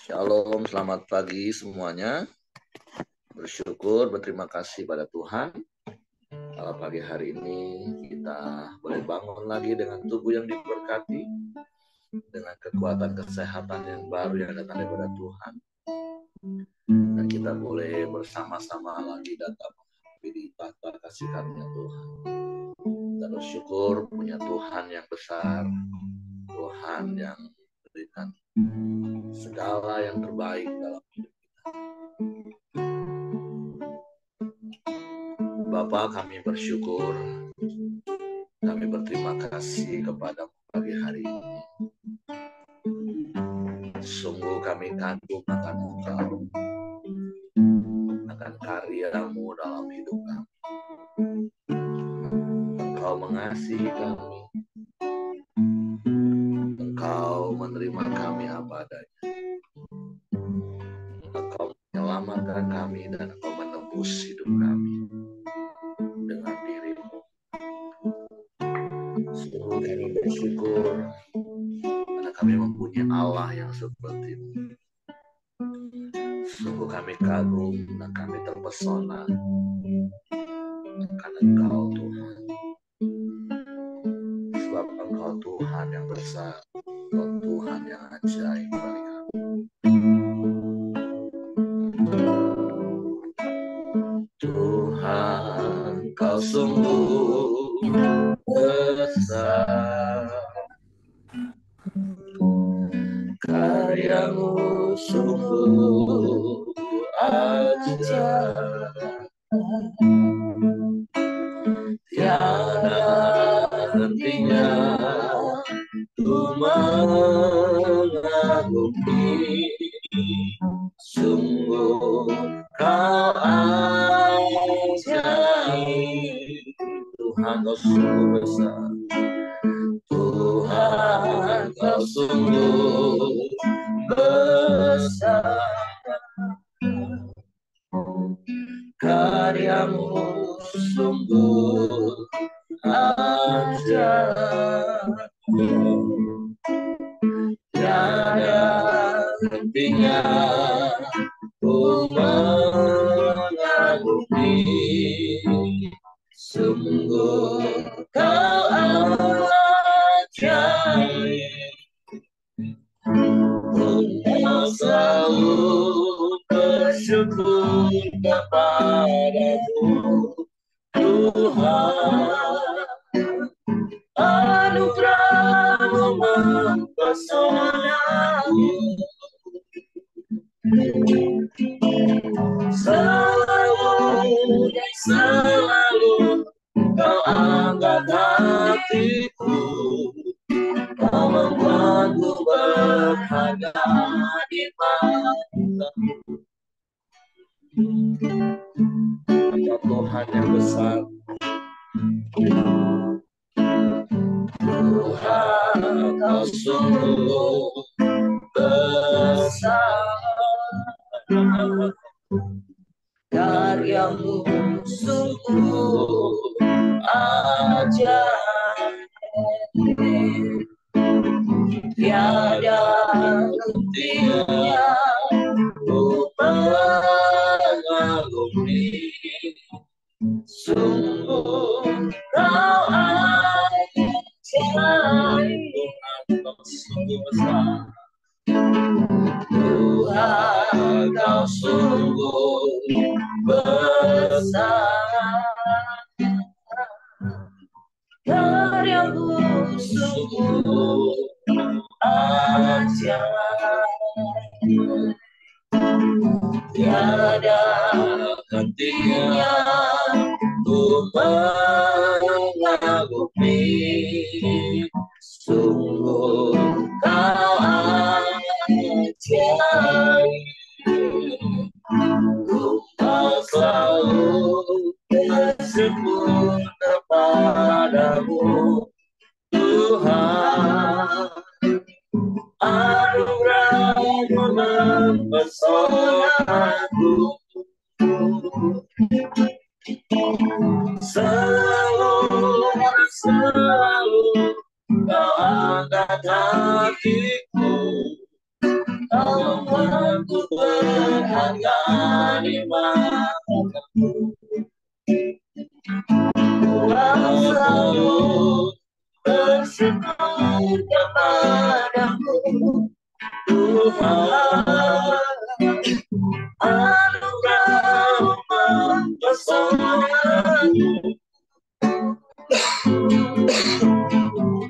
Shalom, selamat pagi semuanya. Bersyukur, berterima kasih pada Tuhan. Kalau pagi hari ini kita boleh bangun lagi dengan tubuh yang diberkati, dengan kekuatan kesehatan yang baru yang datang daripada Tuhan. Dan kita boleh bersama-sama lagi datang di tahta kasih karunia Tuhan. Kita bersyukur punya Tuhan yang besar, Tuhan yang memberikan segala yang terbaik dalam hidup kita. Bapa, kami bersyukur, kami berterima kasih kepada pagi hari ini. Sungguh kami kagum akan Engkau, akan karya-Mu dalam hidup kami. Engkau mengasihi kami, Engkau menerima kami apa adanya. Engkau menyelamatkan kami dan Engkau menebus hidup kami dengan diri-Mu. Sungguh kami bersyukur karena kami mempunyai Allah yang seperti itu. Sungguh kami kagum dan kami terpesona akan Engkau Tuhan. Sebab Engkau Tuhan yang besar, Engkau Tuhan yang ajaib bagi kami. Tuhan, Kau sungguh besar, karya-Mu sungguh ajaib, tiada hentinya ku mengagumi. Sungguh Kau ajaib, Tuhan Kau sungguh besar, Tuhan Kau sungguh besar, karya-Mu sungguh ajaib, tiada hentinya ku mengagumi. Sungguh Kau ajaib, Engkau selalu bersyukur kepadamu, Tuhan. Anugerah-Mu mempesonaku, selalu dan selalu Kau angkat hatiku, Kau membuatku berharga di mata-Mu. Engkau Tuhan yang besar, Tuhan Kau sungguh besar, karya-Mu sungguh ajaib, tiada hentinya ku mengagumi. Sungguh Kau ajaib, Tuhan Kau sungguh besar, Tuhan Kau sungguh besar, karya-Mu sungguh ajaib, tiada hentinya ku mengagumi. Sungguh Kau ajaib, Kau selalu bersyukur kepadamu, Tuhan. Anugerah-Mu mempesonaku, selalu Kau angkat hatiku, Aku berharga di matamu. Kau selalu bersyukur kepadamu, Tuhan. Anugerah-Mu mempesonaku.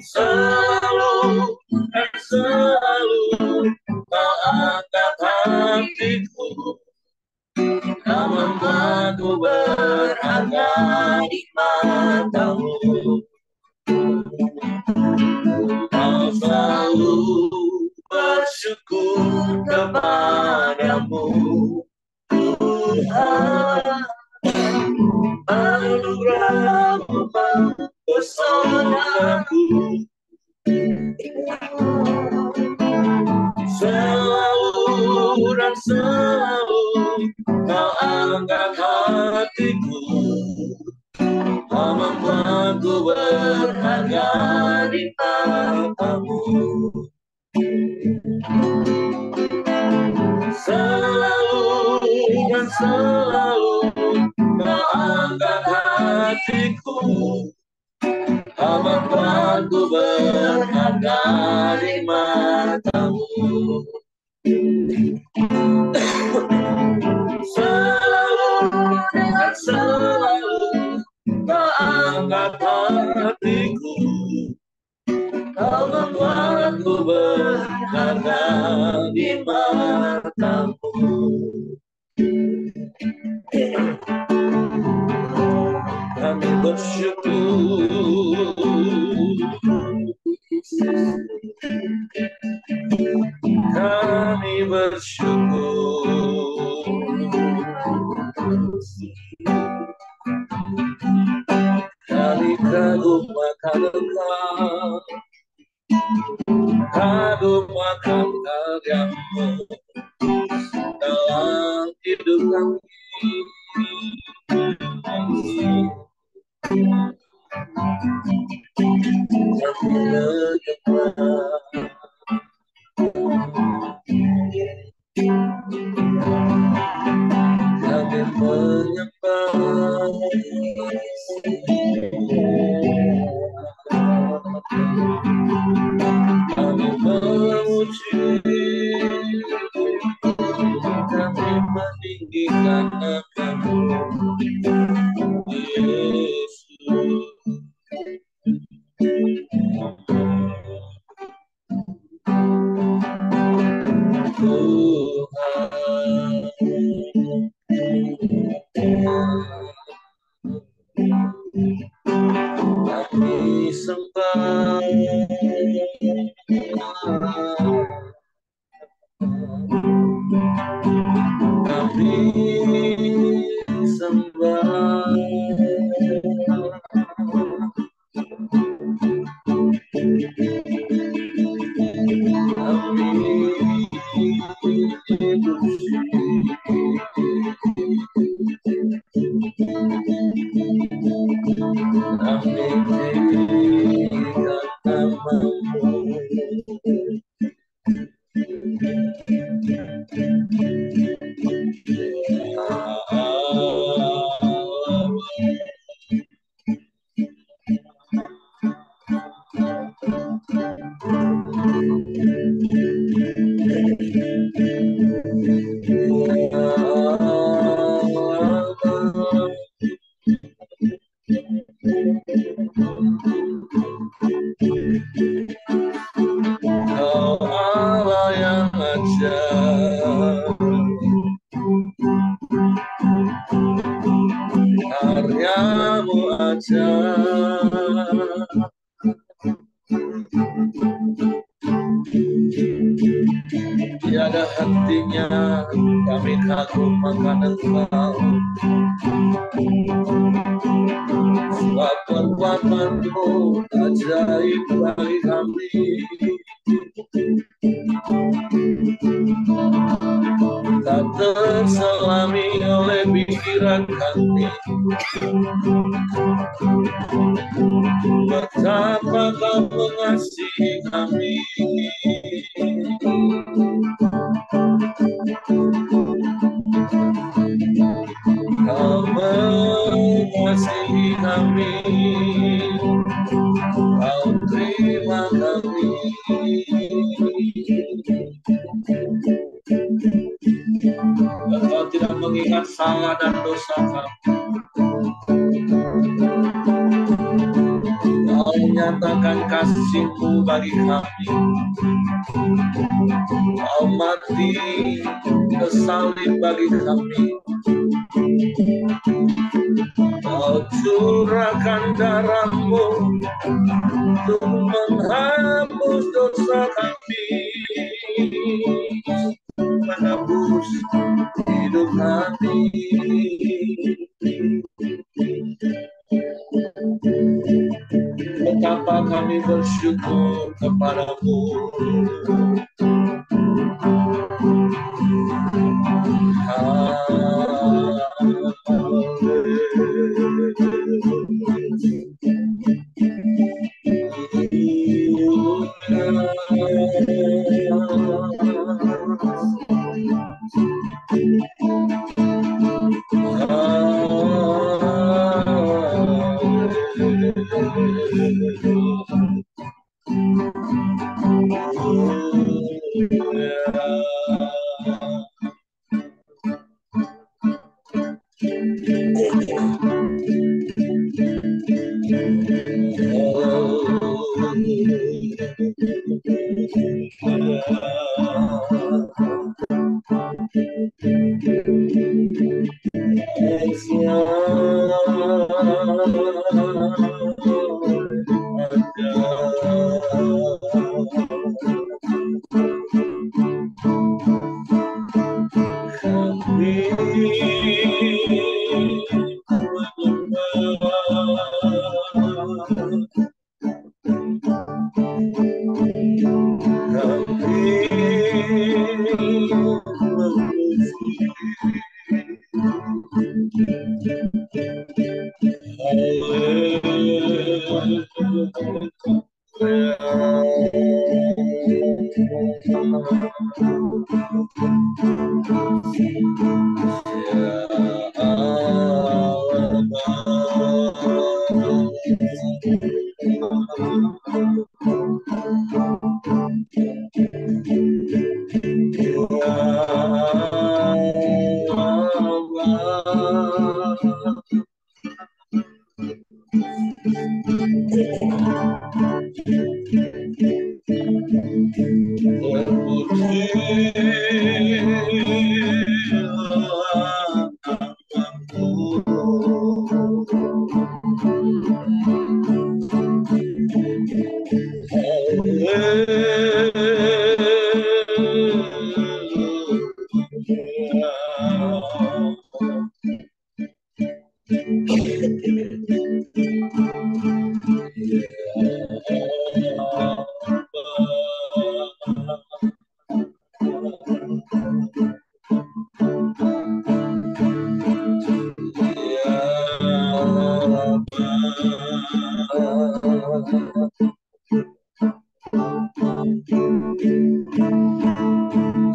Selalu dan selalu Kau angkat hatiku. Kau membuatku berharga di matamu. Kau selalu bersyukur kepadamu, Tuhan. Anugerah-Mu mempesonaku. Selalu dan selalu Kau angkat hatiku. Kau membuatku berharga di matamu. Selalu dan selalu Kau angkat hatiku. Kau membuatku berharga di matamu. Selalu dan selalu Kau angkat hatiku. Kau membuatku berharga di matamu. Kami bersyukur, kami bersyukur, kami kagum akan Engkau, kagum akan karya-Mu dalam hidup kami. Kami menyembah, kami menyembah, kami memuji, kami meninggikan nama-Mu, Yesus. Kami sembah, kami sembah, Kau Allah yang ajaib, karya-Mu ajaib. Tiada hentinya kami kagum akan Engkau, sebab kekuatan-Mu ajaib bagi kami. Tak terselami oleh pikiran kami, betapa Kau mengasihi kami. terima kami. Engkau tidak mengingat salah dan dosa kami. Kau menyatakan kasih-Mu bagi kami. Kau mati ke salib bagi kami. Kau curahkan darah-Mu untuk menghapus dosa kami, menebus hidup kami. Betapa kami bersyukur kepada-Mu.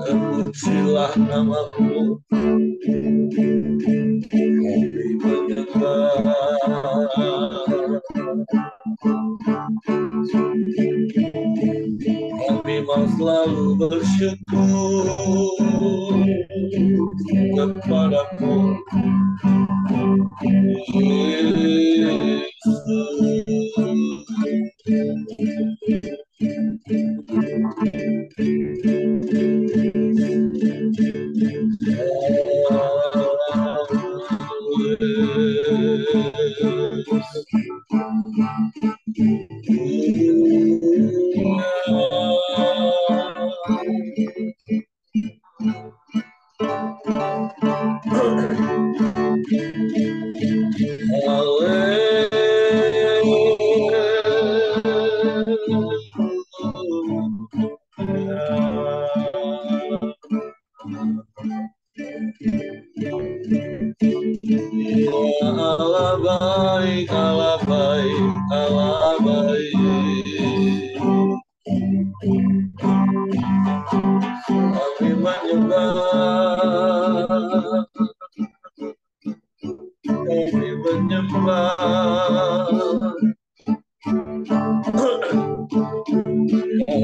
Terpujilah nama-Mu, kami menyembah. Kami mau selalu bersyukur kepada-Mu, Yesus.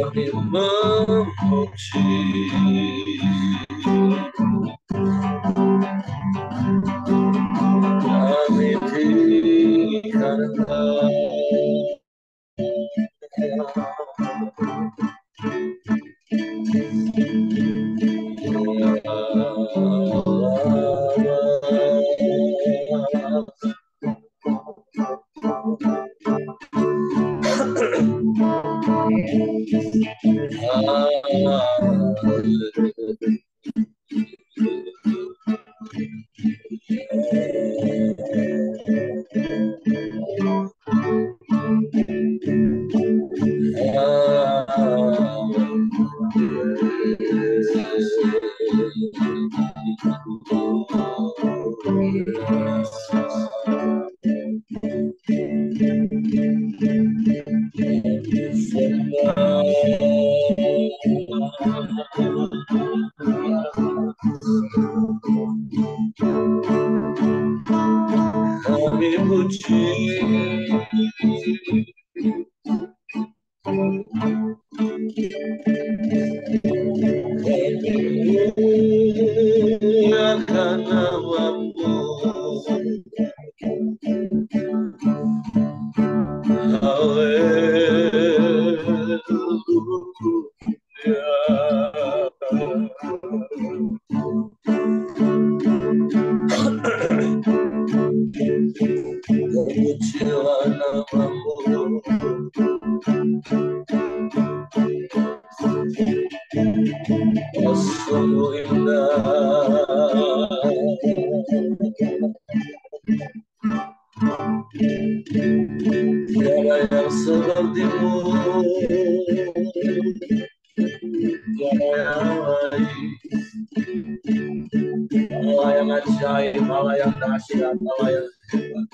kami memuji. Kami tinggikan kami puji. Muliakan namamu. Pujilah namamu. Oh, sungguh indah. Tiada yang sepertimu, tiada yang lain. Allah yang ajaib, Allah yang dahsyat, Allah yang hebat.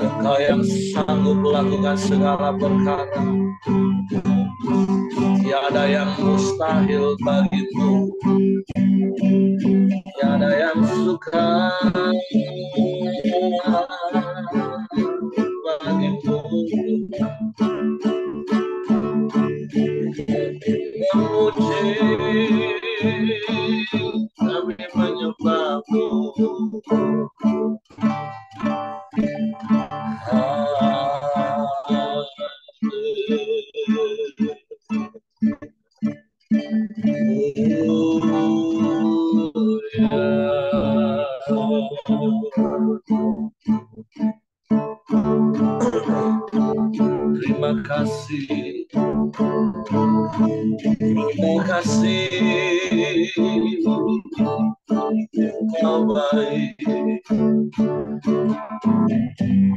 Engkau yang sanggup melakukan segala perkara. Tiada yang mustahil bagimu. Tiada yang suka bagimu. Memuji, kami menyembahmu. Terima kasih, terima kasih, Kau baik,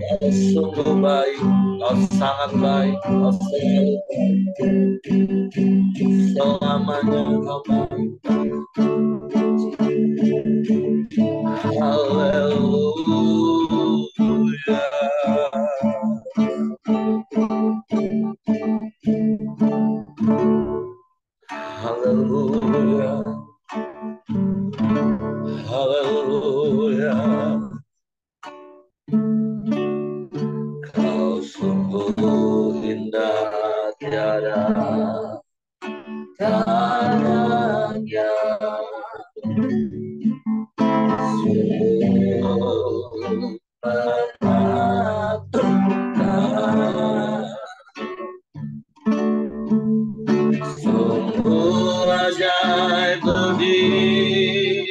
Kau sungguh baik, Kau sangat baik, Kau selalu baik, selamanya Kau baik. Haleluya. Haleluya. Haleluya. Kau sungguh indah, tiada tandanya. Sungguh menakjubkan, sungguh ajaib lebih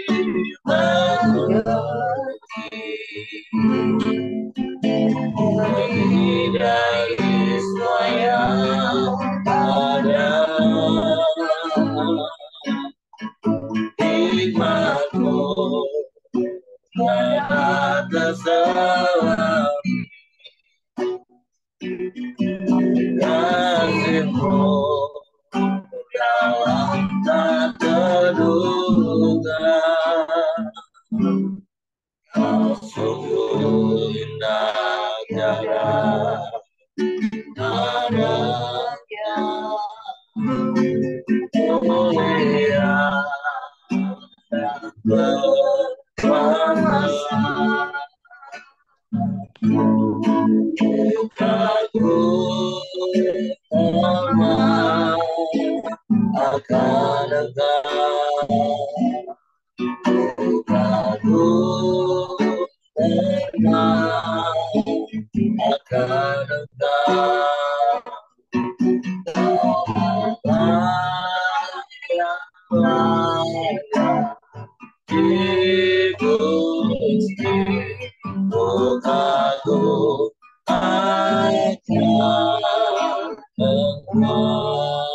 dari semua yang ada. Hikmatmu atas segala kasih-Mu dalam tak terduga. Kau sungguh indah, tiada tandanya. Mulia dan berkuasa, Aku akan Engkau, ku kagum tenang akan Engkau, Allah yang layak Gusti, ku kagum akan Engkau.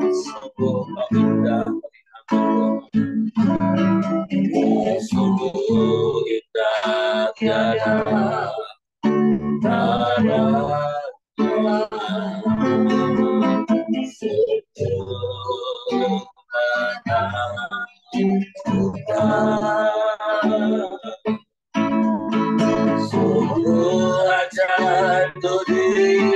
Sungguh indah sungguh indah tiada sungguh ajar untuk dimengerti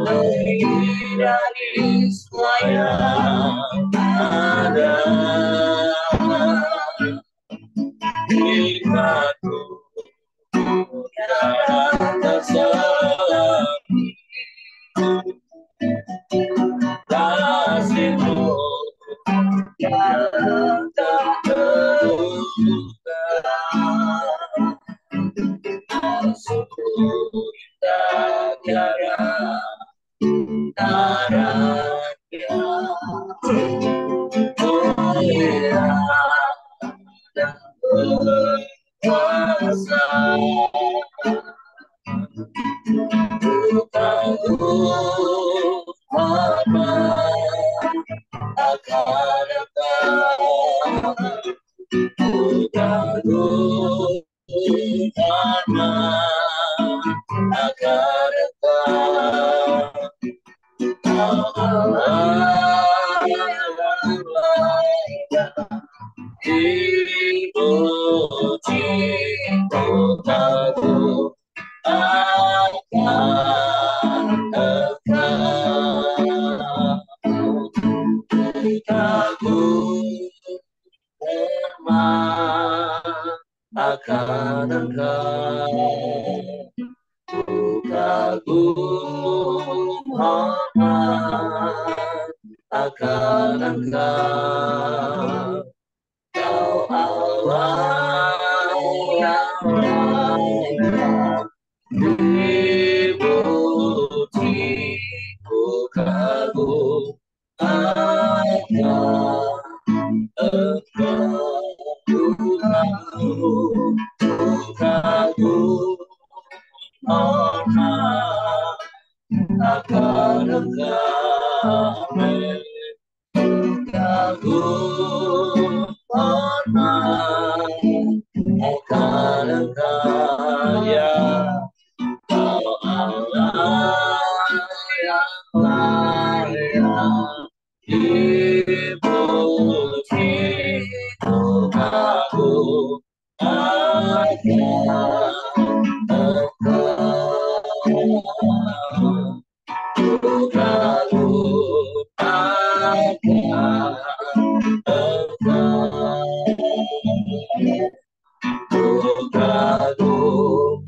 lebih dari semua yang ada. Hikmatmu tiada terselami, kasih-Mu tiada terduga. Sungguh indah tiada taranya, mulia dan berkuasa. Ku kagum akan Engkau, ku kagum akan Engkau, Allah yang layak dipuji, ku kagum akan Engkau, ku kagum akan Engkau, ku kagum akan Engkau, Kau Allah yang layak dipuji, ku kagum akan Engkau, ku kagum akan Engkau, ku kagum akan Engkau, ya Kau Allah yang layak dipuji, ku kagum akan Engkau, ku kagum akan Engkau, ku kagum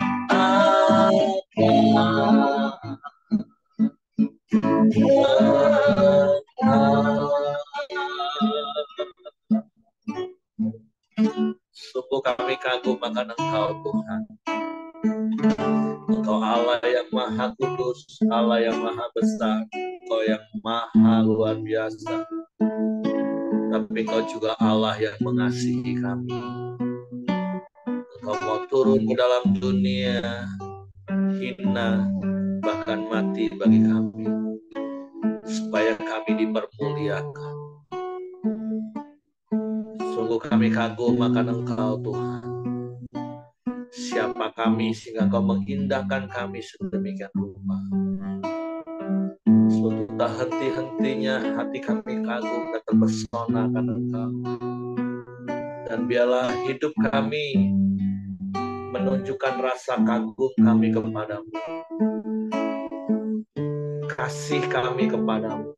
Sungguh kami kagum akan Engkau Tuhan. Engkau Allah yang maha kudus, Allah yang maha besar, Engkau yang maha luar biasa. Tapi Engkau juga Allah yang mengasihi kami. Engkau mau turun ke dalam dunia hina, bahkan mati bagi kami, supaya kami dipermuliakan. Sungguh kami kagum akan Engkau Tuhan. Siapa kami sehingga Engkau mengindahkan kami sedemikian rupa. Suatu tak henti-hentinya hati kami kagum dan terpesona akan Engkau. Dan biarlah hidup kami menunjukkan rasa kagum kami kepadamu, kasih kami kepadamu,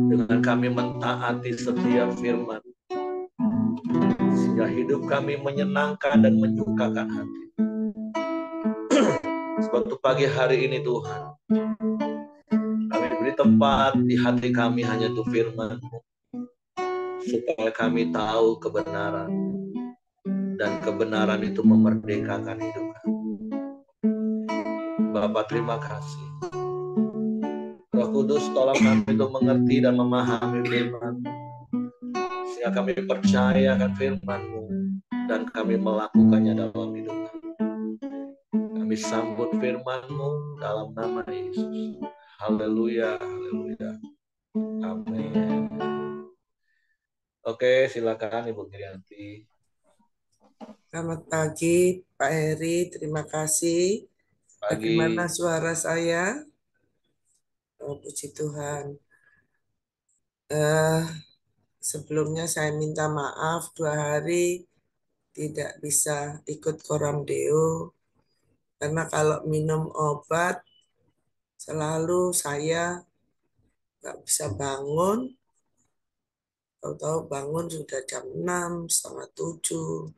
dengan kami mentaati setiap firman, sehingga hidup kami menyenangkan dan menyukakan hati. Suatu pagi hari ini Tuhan, kami beri tempat di hati kami hanya untuk firman-Mu, supaya kami tahu kebenaran, dan kebenaran itu memerdekakan hidup kami. Bapak, terima kasih. Roh Kudus, tolong kami untuk mengerti dan memahami firman-Mu, sehingga kami percaya akan firman-Mu dan kami melakukannya dalam hidup kami. Kami sambut firman-Mu dalam nama Yesus. Haleluya, haleluya. Amin. Oke, silakan Ibu Girianti. Selamat pagi Pak Heri, terima kasih. Pagi. Bagaimana suara saya? Oh, puji Tuhan. Sebelumnya saya minta maaf 2 hari tidak bisa ikut Koram Deo, karena kalau minum obat selalu saya nggak bisa bangun. Tahu-tahu bangun sudah jam 6, setengah 7.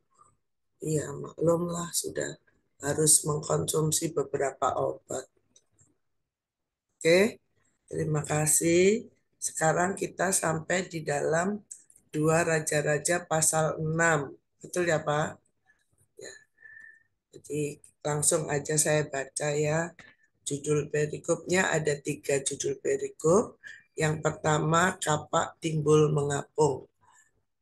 Iya, maklumlah sudah harus mengkonsumsi beberapa obat. Oke, terima kasih. Sekarang kita sampai di dalam 2 Raja-Raja pasal 6. Betul ya, Pak? Ya. Jadi langsung aja saya baca ya. Judul perikopnya ada 3 judul perikop. Yang pertama, kapak timbul mengapung.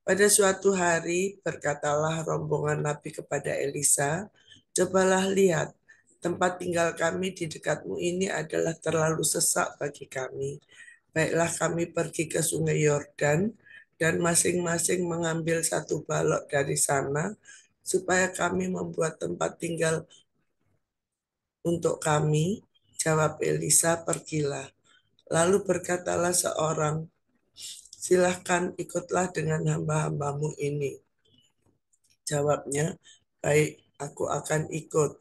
Pada suatu hari berkatalah rombongan Nabi kepada Elisa, "Cobalah lihat, tempat tinggal kami di dekatmu ini adalah terlalu sesak bagi kami. Baiklah kami pergi ke sungai Yordan dan masing-masing mengambil 1 balok dari sana, supaya kami membuat tempat tinggal untuk kami." Jawab Elisa, "Pergilah." Lalu berkatalah seorang, "Silahkan ikutlah dengan hamba-hambamu ini." Jawabnya, "Baik, aku akan ikut."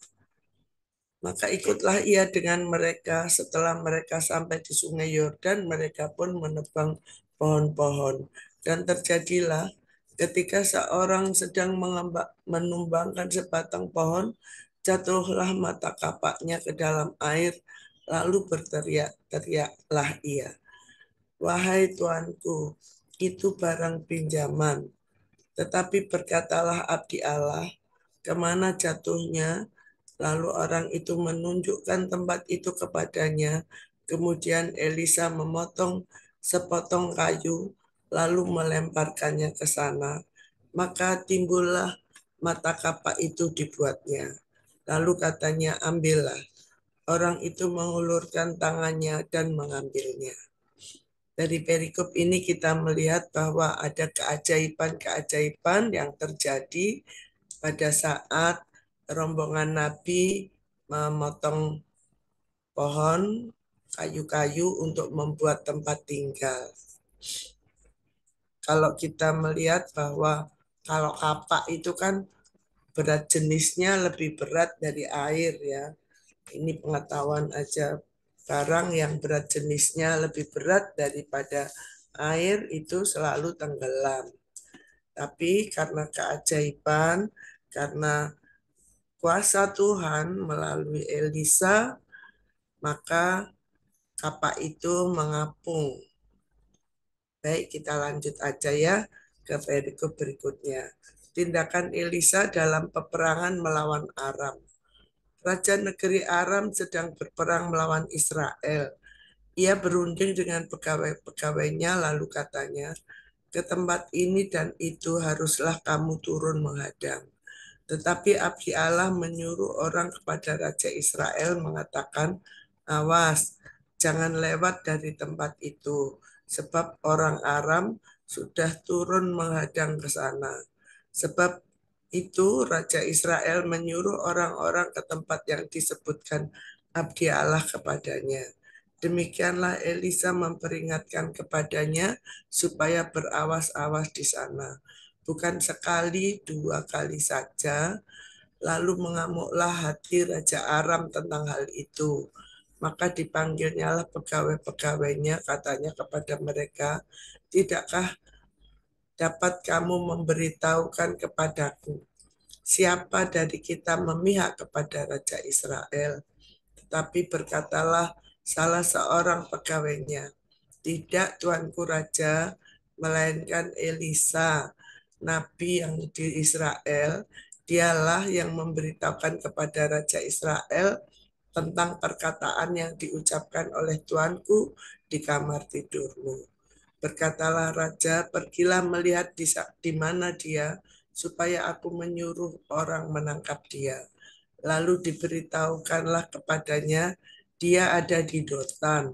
Maka ikutlah ia dengan mereka. Setelah mereka sampai di sungai Yordan, mereka pun menebang pohon-pohon. Dan terjadilah ketika seorang sedang menumbangkan sebatang pohon, jatuhlah mata kapaknya ke dalam air, lalu berteriak-teriaklah ia, "Wahai tuanku, itu barang pinjaman." Tetapi berkatalah abdi Allah, "Kemana jatuhnya?" Lalu orang itu menunjukkan tempat itu kepadanya. Kemudian Elisa memotong sepotong kayu, lalu melemparkannya ke sana. Maka timbullah mata kapak itu dibuatnya. Lalu katanya, "Ambillah." Orang itu mengulurkan tangannya dan mengambilnya. Dari perikop ini kita melihat bahwa ada keajaiban-keajaiban yang terjadi pada saat rombongan Nabi memotong pohon, kayu-kayu untuk membuat tempat tinggal. Kalau kita melihat bahwa kalau kapak itu kan berat jenisnya lebih berat dari air ya. Ini pengetahuan aja. Barang yang berat jenisnya lebih berat daripada air itu selalu tenggelam. Tapi karena keajaiban, karena kuasa Tuhan melalui Elisa, maka kapak itu mengapung. Baik, kita lanjut aja ya ke perikop berikutnya. Tindakan Elisa dalam peperangan melawan Aram. Raja negeri Aram sedang berperang melawan Israel. Ia berunding dengan pegawai-pegawainya, lalu katanya, "Ke tempat ini dan itu haruslah kamu turun menghadang." Tetapi abdi Allah menyuruh orang kepada Raja Israel mengatakan, "Awas, jangan lewat dari tempat itu, sebab orang Aram sudah turun menghadang ke sana." Sebab itu Raja Israel menyuruh orang-orang ke tempat yang disebutkan abdi Allah kepadanya. Demikianlah Elisa memperingatkan kepadanya supaya berawas-awas di sana. Bukan sekali, 2 kali saja. Lalu mengamuklah hati Raja Aram tentang hal itu. Maka dipanggilnyalah pegawai-pegawainya, katanya kepada mereka, "Tidakkah dapat kamu memberitahukan kepadaku siapa dari kita memihak kepada Raja Israel?" Tetapi berkatalah salah seorang pegawainya, tidak tuanku raja, melainkan Elisa, nabi yang di Israel. Dialah yang memberitahukan kepada Raja Israel tentang perkataan yang diucapkan oleh tuanku di kamar tidurmu. Berkatalah raja, pergilah melihat di mana dia, supaya aku menyuruh orang menangkap dia. Lalu diberitahukanlah kepadanya, dia ada di Dotan.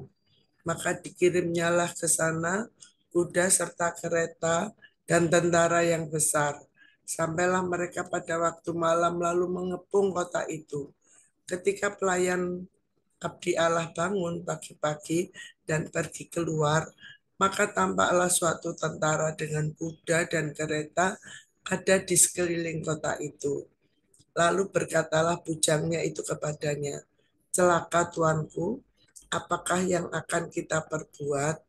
Maka dikirimnyalah ke sana kuda serta kereta dan tentara yang besar. Sampailah mereka pada waktu malam lalu mengepung kota itu. Ketika pelayan abdi Allah bangun pagi-pagi dan pergi keluar, maka tampaklah suatu tentara dengan kuda dan kereta ada di sekeliling kota itu. Lalu berkatalah bujangnya itu kepadanya, celaka tuanku, apakah yang akan kita perbuat?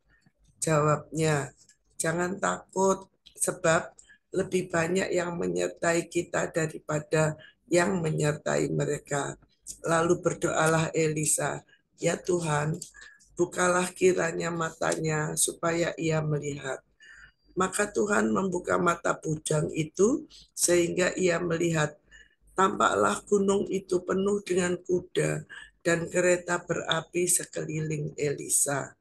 Jawabnya, jangan takut, sebab lebih banyak yang menyertai kita daripada yang menyertai mereka. Lalu berdoalah Elisa, ya Tuhan, bukalah kiranya matanya supaya ia melihat. Maka Tuhan membuka mata bujang itu sehingga ia melihat. Tampaklah gunung itu penuh dengan kuda dan kereta berapi sekeliling Elisa.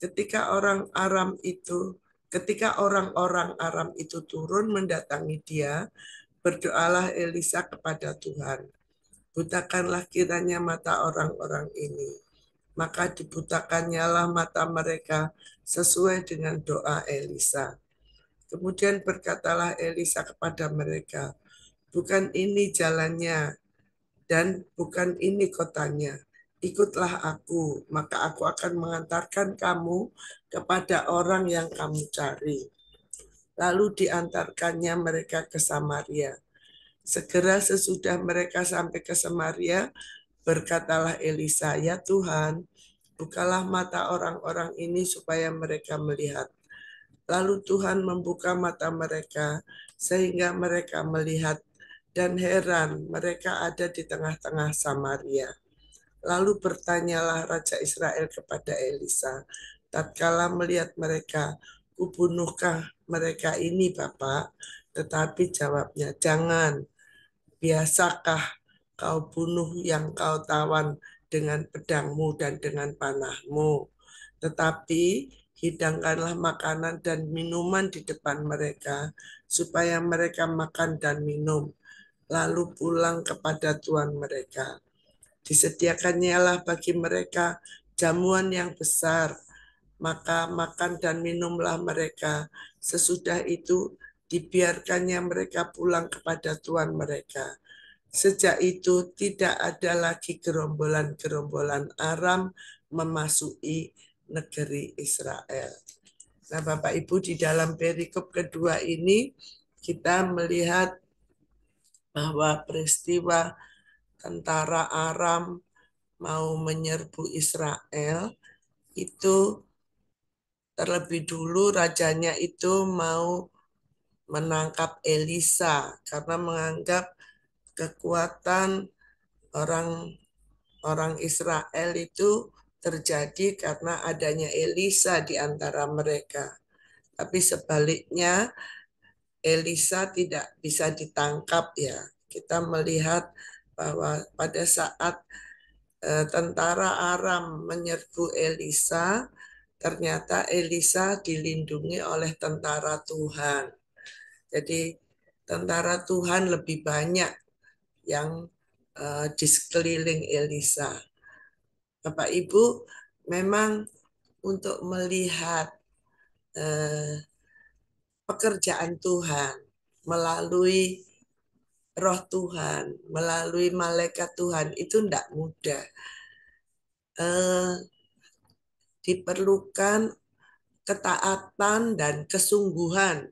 Ketika orang Aram itu, ketika orang-orang Aram itu turun mendatangi dia, berdoalah Elisa kepada Tuhan. Butakanlah kiranya mata orang-orang ini. Maka dibutakannya lah mata mereka sesuai dengan doa Elisa. Kemudian berkatalah Elisa kepada mereka, bukan ini jalannya dan bukan ini kotanya. Ikutlah aku, maka aku akan mengantarkan kamu kepada orang yang kamu cari. Lalu diantarkannya mereka ke Samaria. Segera sesudah mereka sampai ke Samaria, berkatalah Elisa, ya Tuhan, bukalah mata orang-orang ini supaya mereka melihat. Lalu Tuhan membuka mata mereka sehingga mereka melihat dan heran mereka ada di tengah-tengah Samaria. Lalu bertanyalah Raja Israel kepada Elisa, tatkala melihat mereka, kubunuhkah mereka ini Bapak? Tetapi jawabnya, jangan, biasakah kau bunuh yang kau tawan dengan pedangmu dan dengan panahmu? Tetapi hidangkanlah makanan dan minuman di depan mereka, supaya mereka makan dan minum, lalu pulang kepada tuan mereka. Disediakannya lah bagi mereka jamuan yang besar, maka makan dan minumlah mereka. Sesudah itu dibiarkannya mereka pulang kepada tuan mereka. Sejak itu tidak ada lagi gerombolan-gerombolan Aram memasuki negeri Israel. Nah, Bapak Ibu, di dalam perikop kedua ini kita melihat bahwa peristiwa tentara Aram mau menyerbu Israel itu terlebih dulu rajanya itu mau menangkap Elisa karena menganggap kekuatan orang orang Israel itu terjadi karena adanya Elisa di antara mereka. Tapi sebaliknya Elisa tidak bisa ditangkap ya. Kita melihat bahwa pada saat tentara Aram menyerbu Elisa, ternyata Elisa dilindungi oleh tentara Tuhan. Jadi tentara Tuhan lebih banyak yang di sekeliling Elisa. Bapak Ibu, memang untuk melihat pekerjaan Tuhan melalui roh Tuhan, melalui malaikat Tuhan itu tidak mudah. Diperlukan ketaatan dan kesungguhan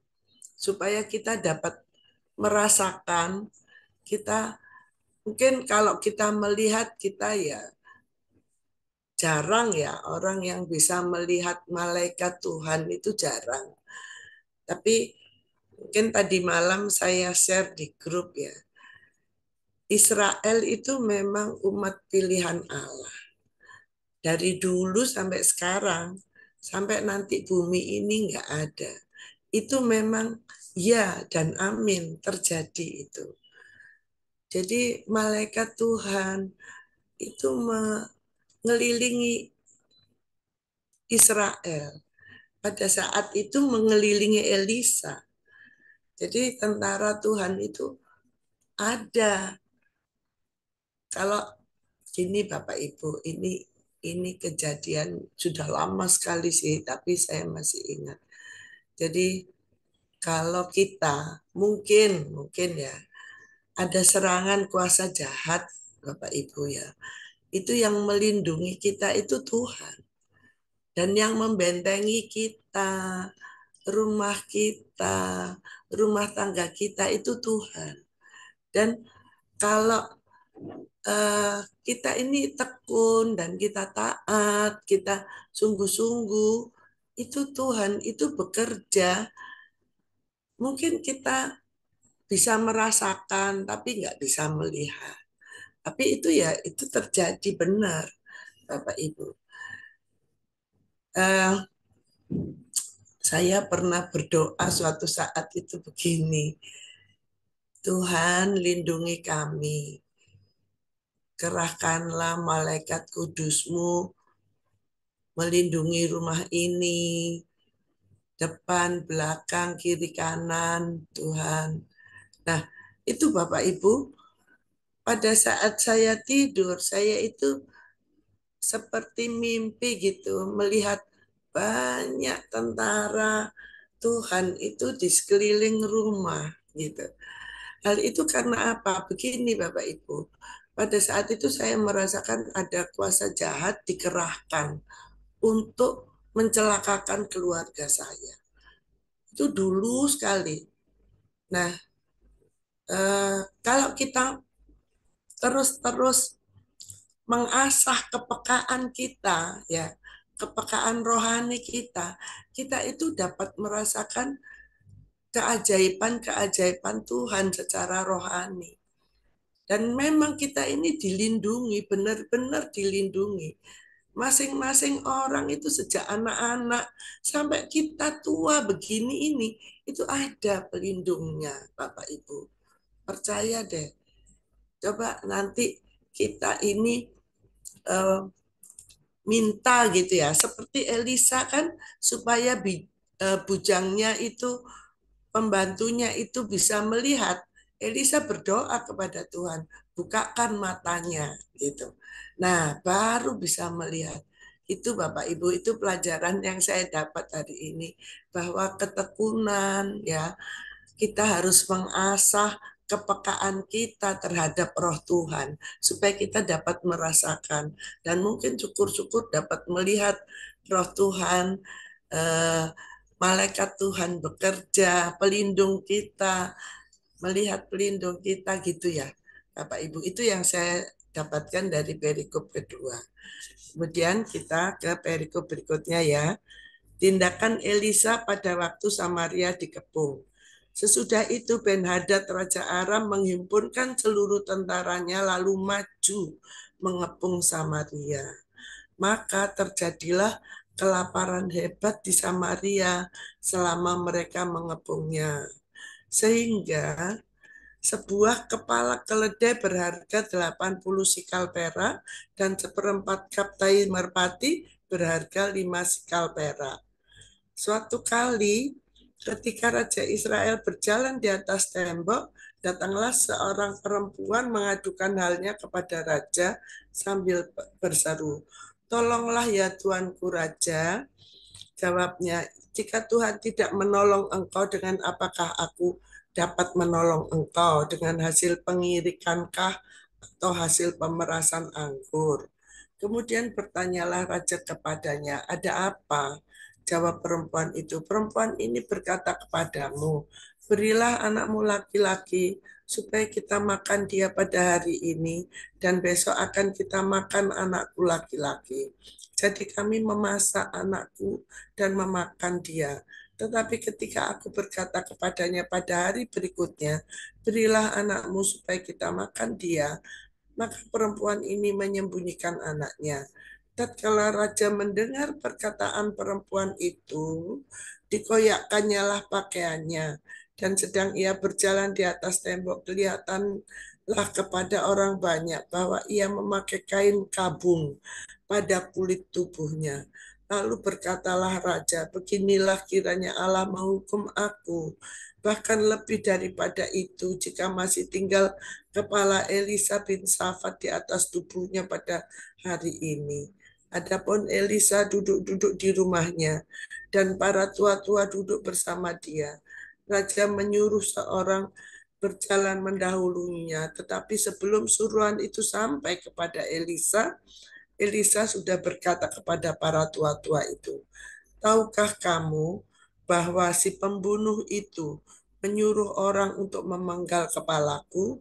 supaya kita dapat merasakan kita mungkin kalau kita melihat kita ya jarang ya orang yang bisa melihat malaikat Tuhan itu jarang. Tapi mungkin tadi malam saya share di grup ya. Israel itu memang umat pilihan Allah. Dari dulu sampai sekarang, sampai nanti bumi ini nggak ada. Itu memang ya dan amin terjadi itu. Jadi malaikat Tuhan itu mengelilingi Israel. Pada saat itu mengelilingi Elisa. Jadi tentara Tuhan itu ada. Kalau gini Bapak Ibu, ini kejadian sudah lama sekali sih, tapi saya masih ingat. Jadi kalau kita mungkin ya ada serangan kuasa jahat Bapak Ibu ya. Itu yang melindungi kita itu Tuhan. Dan yang membentengi kita, rumah kita, rumah tangga kita itu Tuhan. Dan kalau kita ini tekun dan kita taat, kita sungguh-sungguh, itu Tuhan itu bekerja. Mungkin kita bisa merasakan, tapi nggak bisa melihat. Tapi itu ya, itu terjadi benar, Bapak Ibu. Eh, saya pernah berdoa suatu saat itu begini, Tuhan lindungi kami, kerahkanlah malaikat kudus-Mu melindungi rumah ini, depan, belakang, kiri, kanan, Tuhan. Nah, itu Bapak Ibu, pada saat saya tidur, saya itu seperti mimpi gitu, melihat banyak tentara Tuhan itu di sekeliling rumah gitu. Hal itu karena apa? Begini Bapak Ibu, pada saat itu saya merasakan ada kuasa jahat dikerahkan untuk mencelakakan keluarga saya. Itu dulu sekali. Nah, kalau kita terus-terus mengasah kepekaan kita, ya, kepekaan rohani kita, kita itu dapat merasakan keajaiban-keajaiban Tuhan secara rohani. Dan memang kita ini dilindungi, benar-benar dilindungi. Masing-masing orang itu sejak anak-anak sampai kita tua begini ini, itu ada pelindungnya, Bapak Ibu. Percaya deh. Coba nanti kita ini uh, minta gitu ya, seperti Elisa kan supaya bujangnya itu, pembantunya itu bisa melihat. Elisa berdoa kepada Tuhan, bukakan matanya gitu. Nah, baru bisa melihat. Itu Bapak Ibu, itu pelajaran yang saya dapat hari ini, bahwa ketekunan ya, kita harus mengasah kepekaan kita terhadap roh Tuhan supaya kita dapat merasakan dan mungkin syukur-syukur dapat melihat roh Tuhan, eh, malaikat Tuhan bekerja, pelindung kita, melihat pelindung kita gitu ya Bapak Ibu. Itu yang saya dapatkan dari perikop kedua. Kemudian kita ke perikop berikutnya ya. Tindakan Elisa pada waktu Samaria dikepung. Sesudah itu Ben-Hadad Raja Aram menghimpunkan seluruh tentaranya lalu maju mengepung Samaria. Maka terjadilah kelaparan hebat di Samaria selama mereka mengepungnya. Sehingga sebuah kepala keledai berharga 80 sikal perak dan seperempat kaptai merpati berharga 5 sikal perak. Suatu kali ketika Raja Israel berjalan di atas tembok, datanglah seorang perempuan mengadukan halnya kepada raja sambil berseru, "Tolonglah ya Tuanku Raja." Jawabnya, "Jika Tuhan tidak menolong engkau, dengan apakah aku dapat menolong engkau? Dengan hasil pengirikankah atau hasil pemerasan anggur?" Kemudian bertanyalah raja kepadanya, "Ada apa?" Jawab perempuan itu, "Perempuan ini berkata kepadamu, berilah anakmu laki-laki supaya kita makan dia pada hari ini dan besok akan kita makan anakku laki-laki. Jadi kami memasak anakku dan memakan dia. Tetapi ketika aku berkata kepadanya pada hari berikutnya, berilah anakmu supaya kita makan dia, maka perempuan ini menyembunyikan anaknya. Tatkala raja mendengar perkataan perempuan itu, dikoyakkannya lah pakaiannya. Dan sedang ia berjalan di atas tembok, kelihatanlah kepada orang banyak bahwa ia memakai kain kabung pada kulit tubuhnya. Lalu berkatalah raja, beginilah kiranya Allah menghukum aku. Bahkan lebih daripada itu, jika masih tinggal kepala Elisa bin Safat di atas tubuhnya pada hari ini. Adapun Elisa duduk-duduk di rumahnya, dan para tua-tua duduk bersama dia. Raja menyuruh seorang berjalan mendahulunya, tetapi sebelum suruhan itu sampai kepada Elisa, Elisa sudah berkata kepada para tua-tua itu, tahukah kamu bahwa si pembunuh itu menyuruh orang untuk memenggal kepalaku?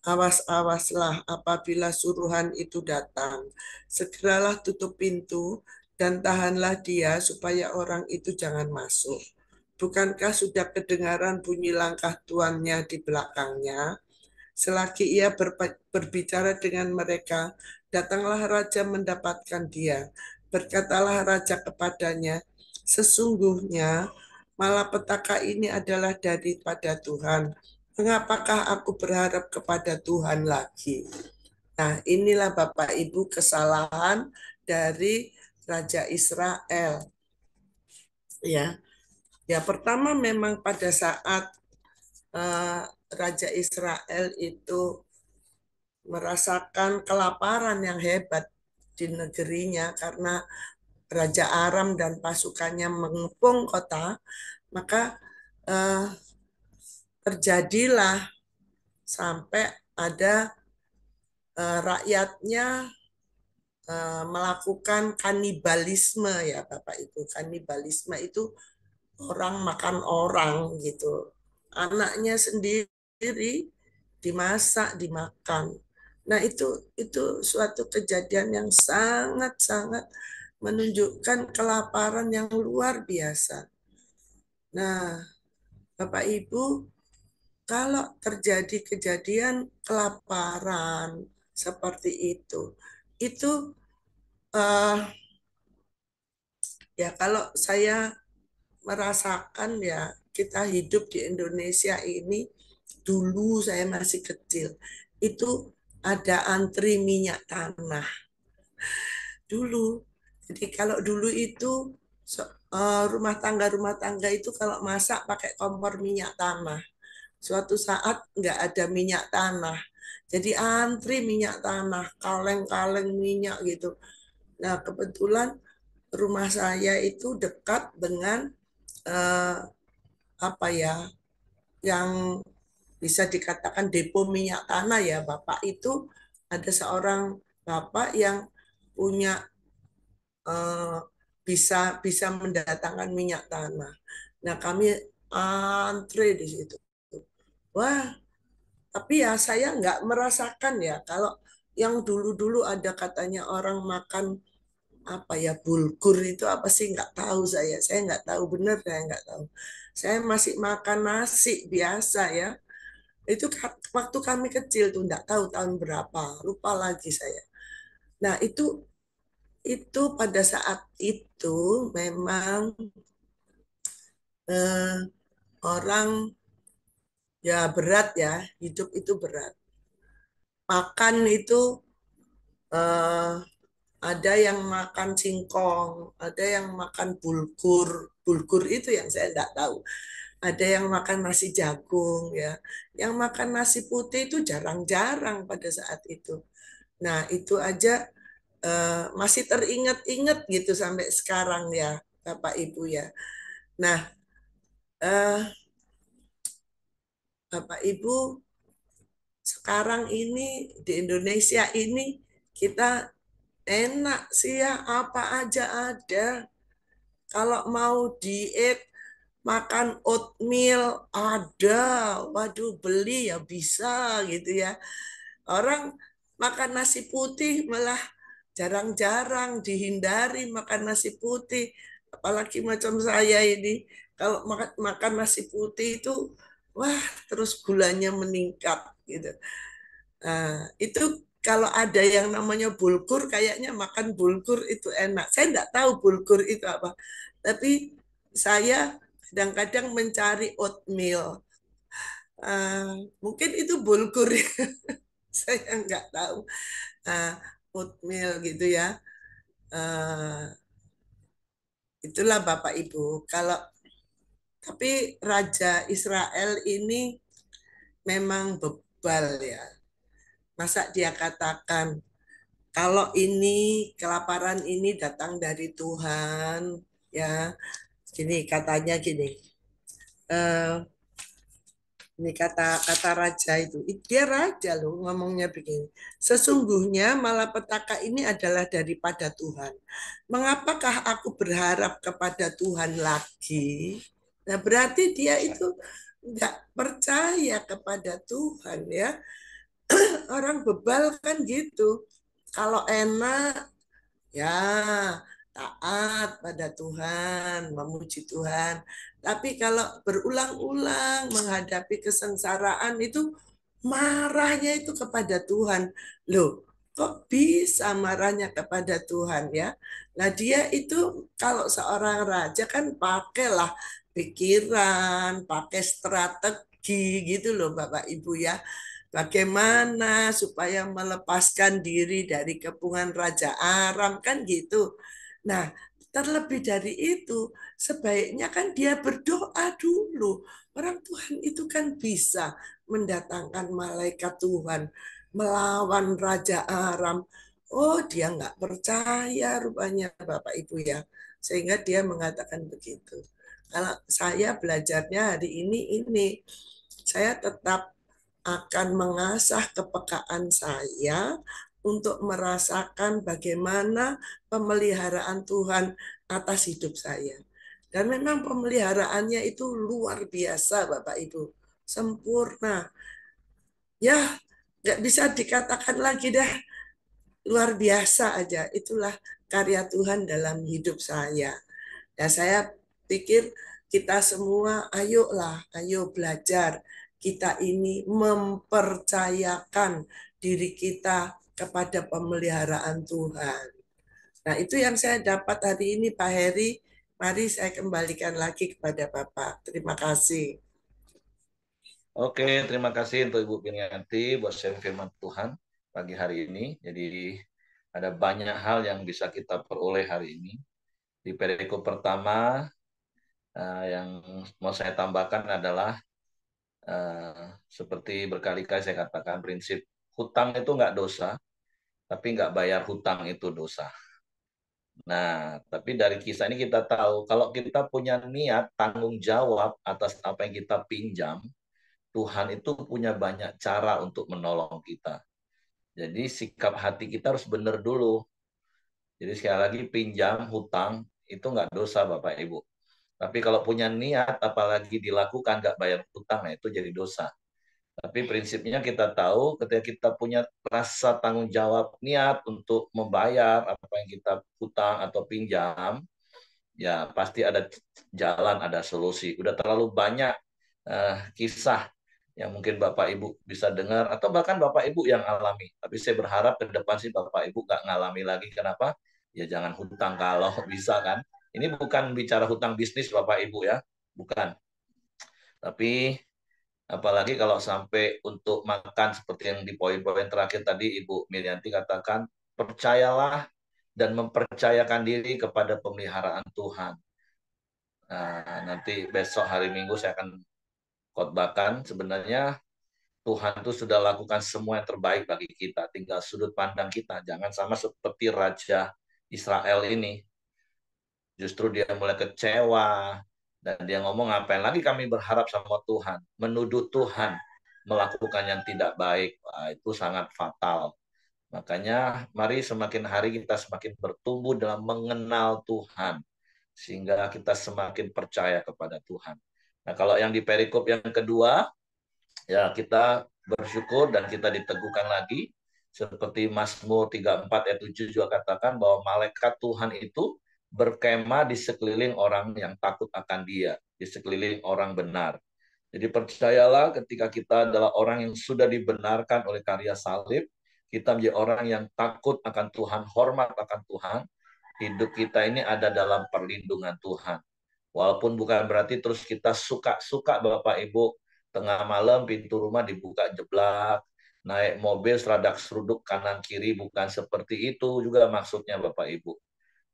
Awas-awaslah apabila suruhan itu datang. Segeralah tutup pintu dan tahanlah dia supaya orang itu jangan masuk. Bukankah sudah kedengaran bunyi langkah tuannya di belakangnya? Selagi ia berbicara dengan mereka, datanglah raja mendapatkan dia. Berkatalah raja kepadanya, sesungguhnya malapetaka ini adalah daripada Tuhan. Mengapakah aku berharap kepada Tuhan lagi? Nah, inilah Bapak Ibu kesalahan dari Raja Israel. Ya, ya pertama memang pada saat Raja Israel itu merasakan kelaparan yang hebat di negerinya karena Raja Aram dan pasukannya mengepung kota, maka terjadilah sampai ada rakyatnya melakukan kanibalisme ya Bapak Ibu. Kanibalisme itu orang makan orang gitu. Anaknya sendiri dimasak, dimakan. Nah, itu suatu kejadian yang sangat-sangat menunjukkan kelaparan yang luar biasa. Nah, Bapak Ibu, kalau terjadi kejadian kelaparan seperti itu ya kalau saya merasakan ya kita hidup di Indonesia ini dulu saya masih kecil itu ada antri minyak tanah dulu. Jadi kalau dulu itu rumah tangga itu kalau masak pakai kompor minyak tanah. Suatu saat nggak ada minyak tanah. Jadi antri minyak tanah, kaleng-kaleng minyak gitu. Nah, kebetulan rumah saya itu dekat dengan eh, apa ya, yang bisa dikatakan depo minyak tanah ya, Bapak itu ada seorang Bapak yang punya eh, bisa bisa mendatangkan minyak tanah. Nah, kami antre di situ. Wah, tapi ya saya nggak merasakan ya kalau yang dulu-dulu ada katanya orang makan apa ya bulgur itu apa sih nggak tahu saya nggak tahu benar saya nggak tahu saya masih makan nasi biasa ya itu waktu kami kecil tuh nggak tahu tahun berapa lupa lagi saya. Nah itu pada saat itu memang eh, orang ya berat ya hidup itu berat makan itu eh, ada yang makan singkong, ada yang makan bulgur. Bulgur itu yang saya enggak tahu. Ada yang makan nasi jagung ya. Yang makan nasi putih itu jarang-jarang pada saat itu. Nah, itu aja masih teringat-ingat gitu sampai sekarang ya, Bapak Ibu ya. Nah, eh, Bapak Ibu, sekarang ini di Indonesia ini kita enak sih ya, apa aja ada. Kalau mau diet, makan oatmeal ada. Waduh, beli ya bisa gitu ya. Orang makan nasi putih malah jarang-jarang dihindari makan nasi putih. Apalagi macam saya ini. Kalau makan nasi putih itu, wah, terus gulanya meningkat gitu. Nah, itu kalau ada yang namanya bulgur, kayaknya makan bulgur itu enak. Saya enggak tahu bulgur itu apa, tapi saya kadang-kadang mencari oatmeal. Ah, mungkin itu bulgur ya. Saya nggak tahu. Ah, oatmeal gitu ya. Ah, itulah Bapak Ibu. Kalau tapi Raja Israel ini memang bebal ya. Masa dia katakan kalau ini kelaparan ini datang dari Tuhan ya. Gini katanya gini. eh, Ini kata-kata raja itu. Dia raja loh ngomongnya begini. Sesungguhnya malapetaka ini adalah daripada Tuhan. Mengapakah aku berharap kepada Tuhan lagi? Nah, berarti dia itu nggak percaya kepada Tuhan ya. Orang bebal kan gitu. Kalau enak ya, taat pada Tuhan, memuji Tuhan. Tapi kalau berulang-ulang menghadapi kesengsaraan itu marahnya itu kepada Tuhan. Loh, kok bisa marahnya kepada Tuhan ya? Nah, dia itu kalau seorang raja kan pakailah pikiran, pakai strategi gitu loh Bapak Ibu ya. Bagaimana supaya melepaskan diri dari kepungan Raja Aram kan gitu. Nah, terlebih dari itu, sebaiknya kan dia berdoa dulu. Orang Tuhan itu kan bisa mendatangkan malaikat Tuhan melawan Raja Aram. Oh, dia nggak percaya rupanya Bapak Ibu ya. Sehingga dia mengatakan begitu. Kalau saya belajarnya hari ini saya tetap akan mengasah kepekaan saya untuk merasakan bagaimana pemeliharaan Tuhan atas hidup saya. Dan memang pemeliharaannya itu luar biasa Bapak Ibu. Sempurna. Ya, nggak bisa dikatakan lagi dah. Luar biasa aja. Itulah karya Tuhan dalam hidup saya. Dan saya pikir kita semua, ayolah, ayo belajar. Kita ini mempercayakan diri kita kepada pemeliharaan Tuhan. Nah, itu yang saya dapat hari ini, Pak Heri. Mari saya kembalikan lagi kepada Bapak. Terima kasih. Oke, terima kasih untuk Ibu Pinianti buat sharing firman Tuhan pagi hari ini. Jadi ada banyak hal yang bisa kita peroleh hari ini. Di perikop pertama yang mau saya tambahkan adalah seperti berkali-kali saya katakan prinsip hutang itu nggak dosa, tapi nggak bayar hutang itu dosa. Nah, tapi dari kisah ini kita tahu kalau kita punya niat tanggung jawab atas apa yang kita pinjam, Tuhan itu punya banyak cara untuk menolong kita. Jadi sikap hati kita harus benar dulu. Jadi sekali lagi pinjam, hutang, itu nggak dosa Bapak Ibu. Tapi kalau punya niat, apalagi dilakukan nggak bayar hutang, nah itu jadi dosa. Tapi prinsipnya kita tahu ketika kita punya rasa tanggung jawab, niat untuk membayar apa yang kita hutang atau pinjam, ya pasti ada jalan, ada solusi. Udah terlalu banyak kisah yang mungkin Bapak Ibu bisa dengar atau bahkan Bapak Ibu yang alami. Tapi saya berharap ke depan sih Bapak Ibu nggak ngalami lagi. Kenapa? Ya jangan hutang kalau bisa kan. Ini bukan bicara hutang bisnis Bapak Ibu ya, bukan. Tapi apalagi kalau sampai untuk makan seperti yang di poin-poin terakhir tadi Ibu Milianti katakan, percayalah dan mempercayakan diri kepada pemeliharaan Tuhan. Nah, nanti besok hari Minggu saya akan khotbahkan sebenarnya Tuhan itu sudah lakukan semua yang terbaik bagi kita. Tinggal sudut pandang kita. Jangan sama seperti Raja Israel ini. Justru dia mulai kecewa. Dan dia ngomong, ngapain lagi kami berharap sama Tuhan. Menuduh Tuhan melakukan yang tidak baik. Wah, itu sangat fatal. Makanya mari semakin hari kita semakin bertumbuh dalam mengenal Tuhan. Sehingga kita semakin percaya kepada Tuhan. Nah, kalau yang di perikop yang kedua, ya kita bersyukur dan kita diteguhkan lagi seperti Mazmur 34 ayat 7 juga katakan bahwa malaikat Tuhan itu berkemah di sekeliling orang yang takut akan Dia, di sekeliling orang benar. Jadi percayalah ketika kita adalah orang yang sudah dibenarkan oleh karya salib, kita menjadi orang yang takut akan Tuhan, hormat akan Tuhan, hidup kita ini ada dalam perlindungan Tuhan. Walaupun bukan berarti terus kita suka-suka Bapak Ibu, tengah malam pintu rumah dibuka jeblak, naik mobil seradak seruduk kanan kiri, bukan seperti itu juga maksudnya Bapak Ibu.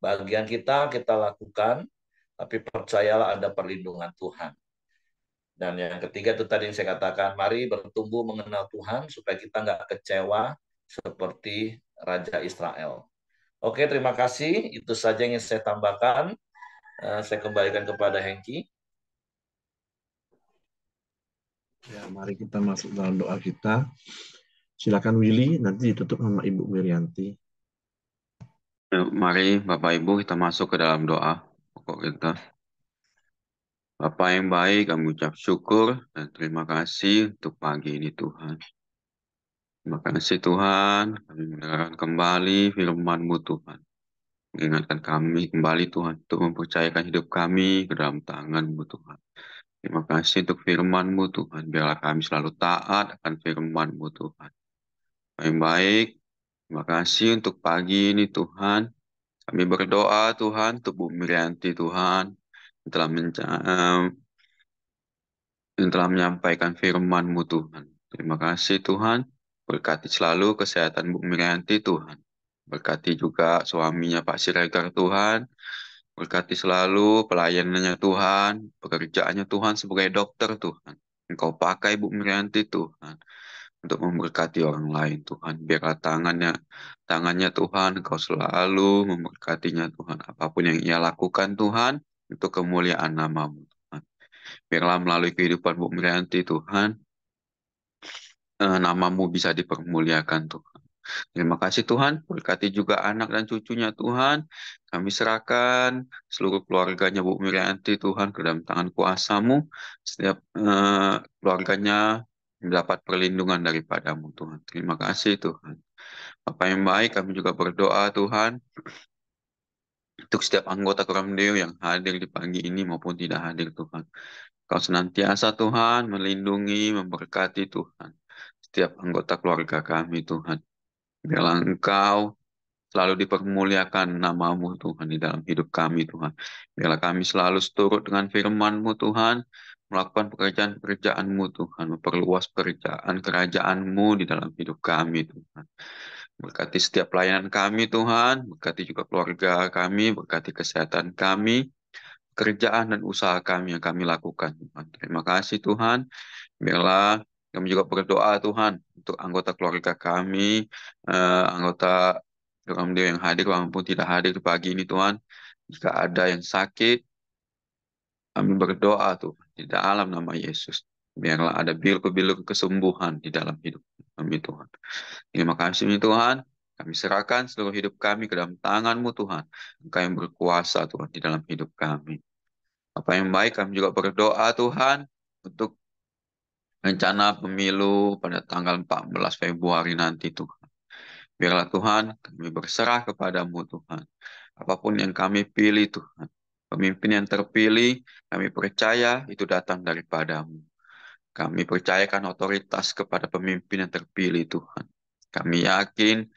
Bagian kita lakukan, tapi percayalah ada perlindungan Tuhan. Dan yang ketiga itu tadi yang saya katakan, mari bertumbuh mengenal Tuhan supaya kita nggak kecewa seperti Raja Israel. Oke, terima kasih. Itu saja yang ingin saya tambahkan. Saya kembalikan kepada Hengki. Ya, mari kita masuk dalam doa kita. Silakan Willy, nanti ditutup sama Ibu Wirianti. Mari Bapak Ibu kita masuk ke dalam doa pokok kita. Bapak yang baik, kami ucap syukur dan terima kasih untuk pagi ini Tuhan. Terima kasih Tuhan, kami mendengarkan kembali firman-Mu Tuhan. Mengingatkan kami kembali Tuhan untuk mempercayakan hidup kami ke dalam tangan-Mu Tuhan. Terima kasih untuk firman-Mu Tuhan. Biarlah kami selalu taat akan firman-Mu Tuhan. Yang baik, terima kasih untuk pagi ini Tuhan. Kami berdoa Tuhan untuk Bu Mirianti Tuhan yang telah menyampaikan firman-Mu Tuhan. Terima kasih Tuhan. Berkati selalu kesehatan Bu Mirianti Tuhan. Berkati juga suaminya Pak Siregar Tuhan. Berkati selalu pelayanannya Tuhan, pekerjaannya Tuhan sebagai dokter Tuhan. Engkau pakai Bu Mirianti Tuhan untuk memberkati orang lain Tuhan. Biarlah tangannya Tuhan, Engkau selalu memberkatinya Tuhan. Apapun yang ia lakukan Tuhan, untuk kemuliaan nama-Mu Tuhan. Biarlah melalui kehidupan Bu Mirianti Tuhan, nama-Mu bisa dipermuliakan Tuhan. Terima kasih Tuhan, berkati juga anak dan cucunya Tuhan. Kami serahkan seluruh keluarganya Bu Mirianti Tuhan ke dalam tangan kuasa-Mu. Setiap keluarganya mendapat perlindungan daripada-Mu Tuhan. Terima kasih Tuhan. Bapak yang baik, kami juga berdoa Tuhan untuk setiap anggota Koramdeo yang hadir di pagi ini maupun tidak hadir Tuhan. Kau senantiasa Tuhan melindungi, memberkati Tuhan setiap anggota keluarga kami Tuhan. Biarlah Engkau selalu dipermuliakan nama-Mu Tuhan di dalam hidup kami Tuhan. Biarlah kami selalu seturut dengan firman-Mu Tuhan, melakukan pekerjaan-pekerjaan-Mu Tuhan, memperluas pekerjaan kerajaan-Mu di dalam hidup kami Tuhan. Berkati setiap pelayanan kami Tuhan, berkati juga keluarga kami, berkati kesehatan kami, pekerjaan dan usaha kami yang kami lakukan Tuhan. Terima kasih Tuhan. Biarlah kami juga berdoa Tuhan untuk anggota keluarga kami, anggota Koramdeo yang hadir maupun tidak hadir pagi ini Tuhan. Jika ada yang sakit, kami berdoa Tuhan di dalam nama Yesus. Biarlah ada bilur-bilur kesembuhan di dalam hidup kami Tuhan. Terima kasih Tuhan. Kami serahkan seluruh hidup kami ke dalam tangan-Mu Tuhan. Engkau yang berkuasa Tuhan di dalam hidup kami. Apa yang baik kami juga berdoa Tuhan untuk rencana pemilu pada tanggal 14 Februari nanti Tuhan. Biarlah Tuhan kami berserah kepada-Mu Tuhan. Apapun yang kami pilih Tuhan. Pemimpin yang terpilih kami percaya itu datang daripada-Mu. Kami percayakan otoritas kepada pemimpin yang terpilih Tuhan. Kami yakin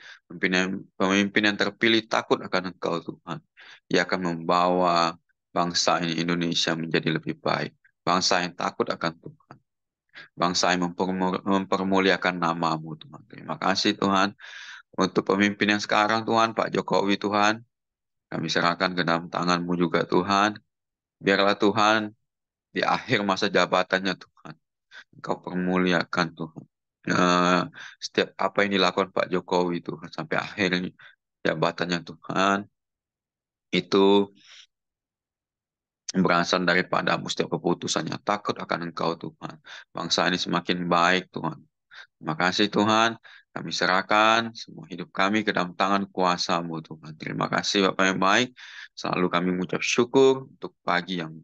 pemimpin yang terpilih takut akan Engkau Tuhan. Ia akan membawa bangsa ini Indonesia menjadi lebih baik. Bangsa yang takut akan Tuhan. Bangsa yang mempermuliakan nama-Mu Tuhan. Terima kasih Tuhan. Untuk pemimpin yang sekarang Tuhan, Pak Jokowi Tuhan. Kami serahkan ke dalam tangan-Mu juga Tuhan. Biarlah Tuhan di akhir masa jabatannya Tuhan. Engkau permuliakan Tuhan. Setiap apa yang dilakukan Pak Jokowi Tuhan sampai akhir jabatannya Tuhan itu berasal daripada-Mu setiap keputusannya. Takut akan Engkau Tuhan. Bangsa ini semakin baik Tuhan. Terima kasih Tuhan. Kami serahkan semua hidup kami ke dalam tangan kuasa-Mu Tuhan. Terima kasih Bapak yang baik. Selalu kami mengucap syukur untuk pagi yang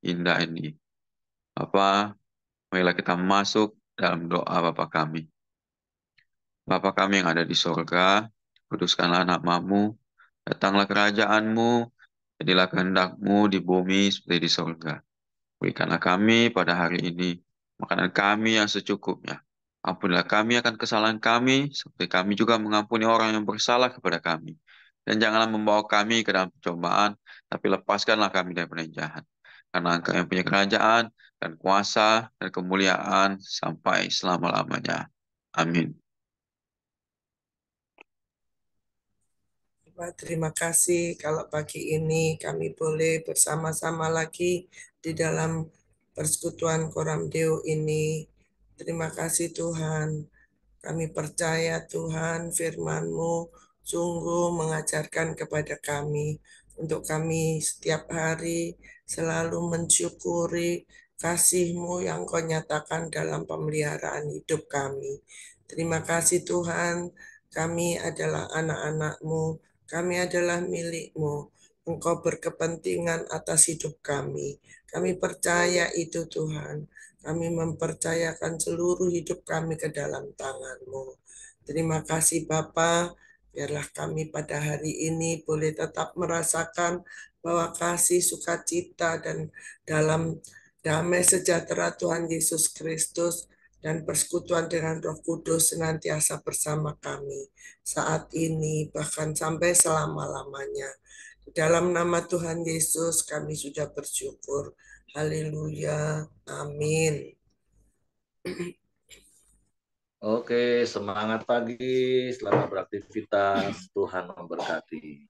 indah ini. Bapak, marilah kita masuk dalam doa Bapa kami. Bapa kami yang ada di sorga, kuduskanlah nama-Mu, datanglah kerajaan-Mu, Jadilah kehendak-Mu di bumi seperti di surga. Berikanlah kami pada hari ini makanan kami yang secukupnya. Ampunilah kami akan kesalahan kami, seperti kami juga mengampuni orang yang bersalah kepada kami. Dan janganlah membawa kami ke dalam pencobaan, tapi lepaskanlah kami dari yang jahat. Karena Engkau yang punya kerajaan, dan kuasa, dan kemuliaan sampai selama-lamanya. Amin. Pak, terima kasih kalau pagi ini kami boleh bersama-sama lagi di dalam persekutuan Koram Deo ini. Terima kasih Tuhan. Kami percaya Tuhan firman-Mu sungguh mengajarkan kepada kami untuk kami setiap hari selalu mensyukuri kasih-Mu yang Kau nyatakan dalam pemeliharaan hidup kami. Terima kasih Tuhan, kami adalah anak-anak-Mu, kami adalah milik-Mu. Engkau berkepentingan atas hidup kami. Kami percaya itu Tuhan. Kami mempercayakan seluruh hidup kami ke dalam tangan-Mu. Terima kasih Bapa, biarlah kami pada hari ini boleh tetap merasakan bahwa kasih, sukacita, dan dalam damai sejahtera Tuhan Yesus Kristus dan persekutuan dengan Roh Kudus senantiasa bersama kami saat ini, bahkan sampai selama-lamanya. Dalam nama Tuhan Yesus kami sudah bersyukur. Haleluya. Amin. Oke, semangat pagi, selamat beraktivitas, Tuhan memberkati.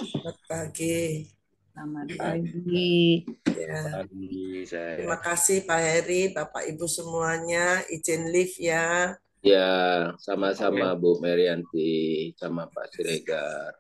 Selamat pagi. Selamat pagi. Ya. Pagi, saya. Terima kasih Pak Heri, Bapak Ibu semuanya. Izin live ya. Ya, sama-sama Bu Merianti, sama Pak Siregar.